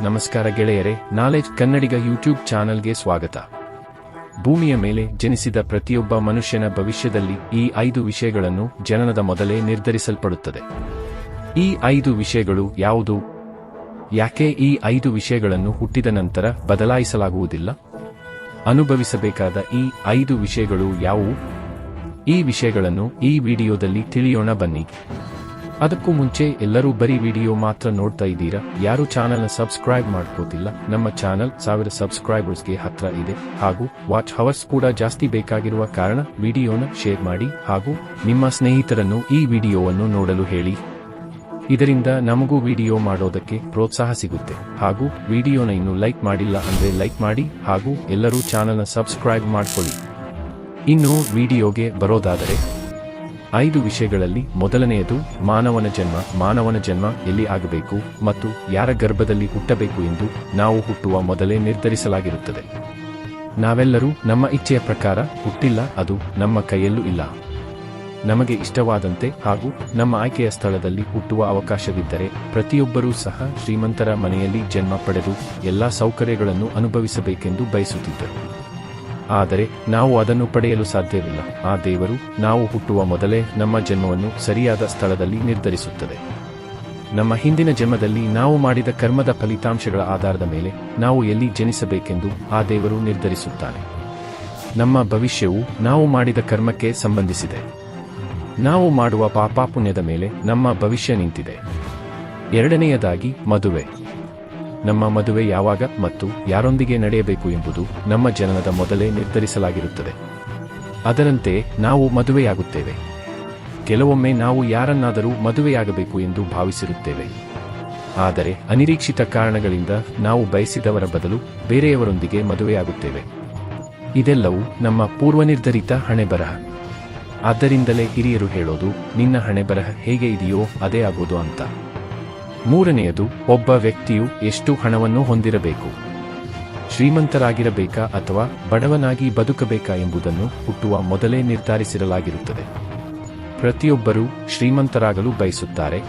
ನಮಸ್ಕಾರ ಗೆಳೆಯರೆ, ನಾಲೆಜ್ ಕನ್ನಡಿಗ ಯೂಟ್ಯೂಬ್ ಚಾನಲ್ಗೆ ಸ್ವಾಗತ. ಭೂಮಿಯ ಮೇಲೆ ಜನಿಸಿದ ಪ್ರತಿಯೊಬ್ಬ ಮನುಷ್ಯನ ಭವಿಷ್ಯದಲ್ಲಿ ಈ 5 ವಿಷಯಗಳನ್ನು ಜನನದ ಮೊದಲೇ ನಿರ್ಧರಿಸಲ್ಪಡುತ್ತದೆ. ಈ 5 ವಿಷಯಗಳು ಯಾವುದು? ಯಾಕೆ ಈ 5 ವಿಷಯಗಳನ್ನು ಹುಟ್ಟಿದ ನಂತರ ಬದಲಾಯಿಸಲಾಗುವುದಿಲ್ಲ? ಅನುಭವಿಸಬೇಕಾದ ಈ 5 ವಿಷಯಗಳು ಯಾವುವು? ಈ ವಿಷಯಗಳನ್ನು ಈ ವಿಡಿಯೋದಲ್ಲಿ ತಿಳಿಯೋಣ ಬನ್ನಿ. ಅದಕ್ಕೂ ಮುಂಚೆ ಎಲ್ಲರೂ ಬರೀ ವಿಡಿಯೋ ಮಾತ್ರ ನೋಡ್ತಾ ಇದ್ದೀರಾ, ಯಾರು ಚಾನಲ್ನ ಸಬ್ಸ್ಕ್ರೈಬ್ ಮಾಡ್ಕೋತಿಲ್ಲ. ನಮ್ಮ ಚಾನಲ್ 1000 ಸಬ್ಸ್ಕ್ರೈಬರ್ಸ್ಗೆ ಹತ್ರ ಇದೆ, ಹಾಗೂ ವಾಚ್ ಹವರ್ಸ್ ಕೂಡ ಜಾಸ್ತಿ ಬೇಕಾಗಿರುವ ಕಾರಣ ವಿಡಿಯೋನ ಶೇರ್ ಮಾಡಿ ಹಾಗೂ ನಿಮ್ಮ ಸ್ನೇಹಿತರನ್ನು ಈ ವಿಡಿಯೋವನ್ನು ನೋಡಲು ಹೇಳಿ. ಇದರಿಂದ ನಮಗೂ ವಿಡಿಯೋ ಮಾಡೋದಕ್ಕೆ ಪ್ರೋತ್ಸಾಹ ಸಿಗುತ್ತೆ. ಹಾಗೂ ವಿಡಿಯೋನ ಇನ್ನೂ ಲೈಕ್ ಮಾಡಿಲ್ಲ ಅಂದ್ರೆ ಲೈಕ್ ಮಾಡಿ ಹಾಗೂ ಎಲ್ಲರೂ ಚಾನಲ್ನ ಸಬ್ಸ್ಕ್ರೈಬ್ ಮಾಡ್ಕೊಳ್ಳಿ. ಇನ್ನು ವಿಡಿಯೋಗೆ ಬರೋದಾದರೆ, 5 ವಿಷಯಗಳಲ್ಲಿ ಮೊದಲನೆಯದು ಮಾನವನ ಜನ್ಮ ಎಲ್ಲಿ ಆಗಬೇಕು ಮತ್ತು ಯಾರ ಗರ್ಭದಲ್ಲಿ ಹುಟ್ಟಬೇಕು ಎಂದು ನಾವು ಹುಟ್ಟುವ ಮೊದಲೇ ನಿರ್ಧರಿಸಲಾಗಿರುತ್ತದೆ. ನಾವೆಲ್ಲರೂ ನಮ್ಮ ಇಚ್ಛೆಯ ಪ್ರಕಾರ ಹುಟ್ಟಿಲ್ಲ, ಅದು ನಮ್ಮ ಕೈಯಲ್ಲೂ ಇಲ್ಲ. ನಮಗೆ ಇಷ್ಟವಾದಂತೆ ಹಾಗೂ ನಮ್ಮ ಆಯ್ಕೆಯ ಸ್ಥಳದಲ್ಲಿ ಹುಟ್ಟುವ ಅವಕಾಶವಿದ್ದರೆ ಪ್ರತಿಯೊಬ್ಬರೂ ಸಹ ಶ್ರೀಮಂತರ ಮನೆಯಲ್ಲಿ ಜನ್ಮ ಪಡೆದು ಎಲ್ಲಾ ಸೌಕರ್ಯಗಳನ್ನು ಅನುಭವಿಸಬೇಕೆಂದು ಬಯಸುತ್ತಿದ್ದರು. ಆದರೆ ನಾವು ಅದನ್ನು ಪಡೆಯಲು ಸಾಧ್ಯವಿಲ್ಲ. ಆ ದೇವರು ನಾವು ಹುಟ್ಟುವ ಮೊದಲೇ ನಮ್ಮ ಜನ್ಮವನ್ನು ಸರಿಯಾದ ಸ್ಥಳದಲ್ಲಿ ನಿರ್ಧರಿಸುತ್ತದೆ. ನಮ್ಮ ಹಿಂದಿನ ಜನ್ಮದಲ್ಲಿ ನಾವು ಮಾಡಿದ ಕರ್ಮದ ಫಲಿತಾಂಶಗಳ ಆಧಾರದ ಮೇಲೆ ನಾವು ಎಲ್ಲಿ ಜನಿಸಬೇಕೆಂದು ಆ ದೇವರು ನಿರ್ಧರಿಸುತ್ತಾನೆ. ನಮ್ಮ ಭವಿಷ್ಯವು ನಾವು ಮಾಡಿದ ಕರ್ಮಕ್ಕೆ ಸಂಬಂಧಿಸಿದೆ. ನಾವು ಮಾಡುವ ಪಾಪಾಪುಣ್ಯದ ಮೇಲೆ ನಮ್ಮ ಭವಿಷ್ಯ ನಿಂತಿದೆ. ಎರಡನೆಯದಾಗಿ ಮದುವೆ. ನಮ್ಮ ಮದುವೆ ಯಾವಾಗ ಮತ್ತು ಯಾರೊಂದಿಗೆ ನಡೆಯಬೇಕು ಎಂಬುದು ನಮ್ಮ ಜನನದ ಮೊದಲೇ ನಿರ್ಧರಿಸಲಾಗಿರುತ್ತದೆ. ಅದರಂತೆ ನಾವು ಮದುವೆಯಾಗುತ್ತೇವೆ. ಕೆಲವೊಮ್ಮೆ ನಾವು ಯಾರನ್ನಾದರೂ ಮದುವೆಯಾಗಬೇಕು ಎಂದು ಭಾವಿಸಿರುತ್ತೇವೆ. ಆದರೆ ಅನಿರೀಕ್ಷಿತ ಕಾರಣಗಳಿಂದ ನಾವು ಬಯಸಿದವರ ಬದಲು ಬೇರೆಯವರೊಂದಿಗೆ ಮದುವೆಯಾಗುತ್ತೇವೆ. ಇದೆಲ್ಲವೂ ನಮ್ಮ ಪೂರ್ವನಿರ್ಧರಿತ ಹಣೆಬರಹ. ಆದ್ದರಿಂದಲೇ ಹಿರಿಯರು ಹೇಳೋದು, ನಿನ್ನ ಹಣೆಬರಹ ಹೇಗೆ ಇದೆಯೋ ಅದೇ ಆಗೋದು ಅಂತ. ಮೂರನೆಯದು, ಒಬ್ಬ ವ್ಯಕ್ತಿಯು ಎಷ್ಟು ಹಣವನ್ನು ಹೊಂದಿರಬೇಕು. ಶ್ರೀಮಂತರಾಗಿರಬೇಕಾ ಅಥವಾ ಬಡವನಾಗಿ ಬದುಕಬೇಕಾ ಎಂಬುದನ್ನು ಹುಟ್ಟುವ ಮೊದಲೇ ನಿರ್ಧರಿಸಿರಲಾಗಿರುತ್ತದೆ. ಪ್ರತಿಯೊಬ್ಬರೂ ಶ್ರೀಮಂತರಾಗಲು ಬಯಸುತ್ತಾರೆ.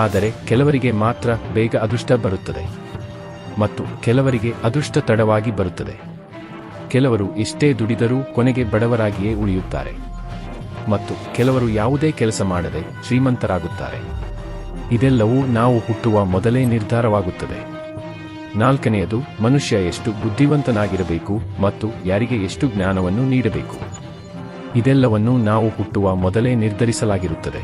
ಆದರೆ ಕೆಲವರಿಗೆ ಮಾತ್ರ ಬೇಗ ಅದೃಷ್ಟ ಬರುತ್ತದೆ ಮತ್ತು ಕೆಲವರಿಗೆ ಅದೃಷ್ಟ ತಡವಾಗಿ ಬರುತ್ತದೆ. ಕೆಲವರು ಎಷ್ಟೇ ದುಡಿದರೂ ಕೊನೆಗೆ ಬಡವರಾಗಿಯೇ ಉಳಿಯುತ್ತಾರೆ ಮತ್ತು ಕೆಲವರು ಯಾವುದೇ ಕೆಲಸ ಮಾಡದೆ ಶ್ರೀಮಂತರಾಗುತ್ತಾರೆ. ಇದೆಲ್ಲವೂ ನಾವು ಹುಟ್ಟುವ ಮೊದಲೇ ನಿರ್ಧಾರವಾಗುತ್ತದೆ. ನಾಲ್ಕನೆಯದು, ಮನುಷ್ಯ ಎಷ್ಟು ಬುದ್ಧಿವಂತನಾಗಿರಬೇಕು ಮತ್ತು ಯಾರಿಗೆ ಎಷ್ಟು ಜ್ಞಾನವನ್ನು ನೀಡಬೇಕು. ಇದೆಲ್ಲವನ್ನೂ ನಾವು ಹುಟ್ಟುವ ಮೊದಲೇ ನಿರ್ಧರಿಸಲಾಗಿರುತ್ತದೆ.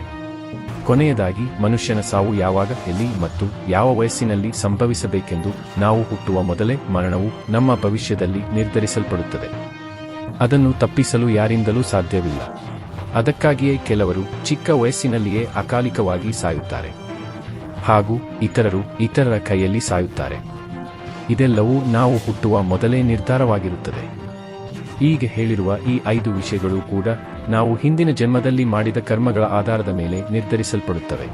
ಕೊನೆಯದಾಗಿ, ಮನುಷ್ಯನ ಸಾವು ಯಾವಾಗ, ಎಲ್ಲಿ ಮತ್ತು ಯಾವ ವಯಸ್ಸಿನಲ್ಲಿ ಸಂಭವಿಸಬೇಕೆಂದು ನಾವು ಹುಟ್ಟುವ ಮೊದಲೇ ಮರಣವು ನಮ್ಮ ಭವಿಷ್ಯದಲ್ಲಿ ನಿರ್ಧರಿಸಲ್ಪಡುತ್ತದೆ. ಅದನ್ನು ತಪ್ಪಿಸಲು ಯಾರಿಂದಲೂ ಸಾಧ್ಯವಿಲ್ಲ. ಅದಕ್ಕಾಗಿಯೇ ಕೆಲವರು ಚಿಕ್ಕ ವಯಸ್ಸಿನಲ್ಲಿಯೇ ಅಕಾಲಿಕವಾಗಿ ಸಾಯುತ್ತಾರೆ ಹಾಗೂ ಇತರರ ಕೈಯಲ್ಲಿ ಸಾಯುತ್ತಾರೆ. ಇದೆಲ್ಲವೂ ನಾವು ಹುಟ್ಟುವ ಮೊದಲೇ ನಿರ್ಧಾರವಾಗಿರುತ್ತದೆ. ಈಗ ಹೇಳಿರುವ ಈ 5 ವಿಷಯಗಳು ಕೂಡ ನಾವು ಹಿಂದಿನ ಜನ್ಮದಲ್ಲಿ ಮಾಡಿದ ಕರ್ಮಗಳ ಆಧಾರದ ಮೇಲೆ ನಿರ್ಧರಿಸಲ್ಪಡುತ್ತವೆ.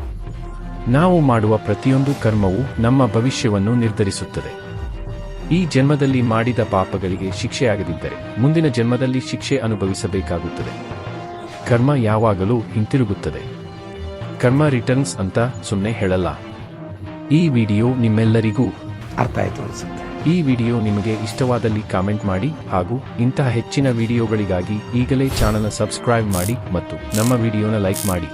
ನಾವು ಮಾಡುವ ಪ್ರತಿಯೊಂದು ಕರ್ಮವೂ ನಮ್ಮ ಭವಿಷ್ಯವನ್ನು ನಿರ್ಧರಿಸುತ್ತದೆ. ಈ ಜನ್ಮದಲ್ಲಿ ಮಾಡಿದ ಪಾಪಗಳಿಗೆ ಶಿಕ್ಷೆಯಾಗದಿದ್ದರೆ ಮುಂದಿನ ಜನ್ಮದಲ್ಲಿ ಶಿಕ್ಷೆ ಅನುಭವಿಸಬೇಕಾಗುತ್ತದೆ. ಕರ್ಮ ಯಾವಾಗಲೂ ಹಿಂತಿರುಗುತ್ತದೆ. ಕರ್ಮ ರಿಟರ್ನ್ಸ್ ಅಂತ ಸುಮ್ಮನೆ ಹೇಳಲ್ಲ. ಈ ವಿಡಿಯೋ ನಿಮ್ಮೆಲ್ಲರಿಗೂ ಅರ್ಥ ಆಯ್ತು ಅನ್ಸುತ್ತೆ. ಈ ವಿಡಿಯೋ ನಿಮಗೆ ಇಷ್ಟವಾದಲ್ಲಿ ಕಾಮೆಂಟ್ ಮಾಡಿ ಹಾಗೂ ಇಂತಹ ಹೆಚ್ಚಿನ ವಿಡಿಯೋಗಳಿಗಾಗಿ ಈಗಲೇ ಚಾನಲ್ನ ಸಬ್ಸ್ಕ್ರೈಬ್ ಮಾಡಿ ಮತ್ತು ನಮ್ಮ ವಿಡಿಯೋನ ಲೈಕ್ ಮಾಡಿ.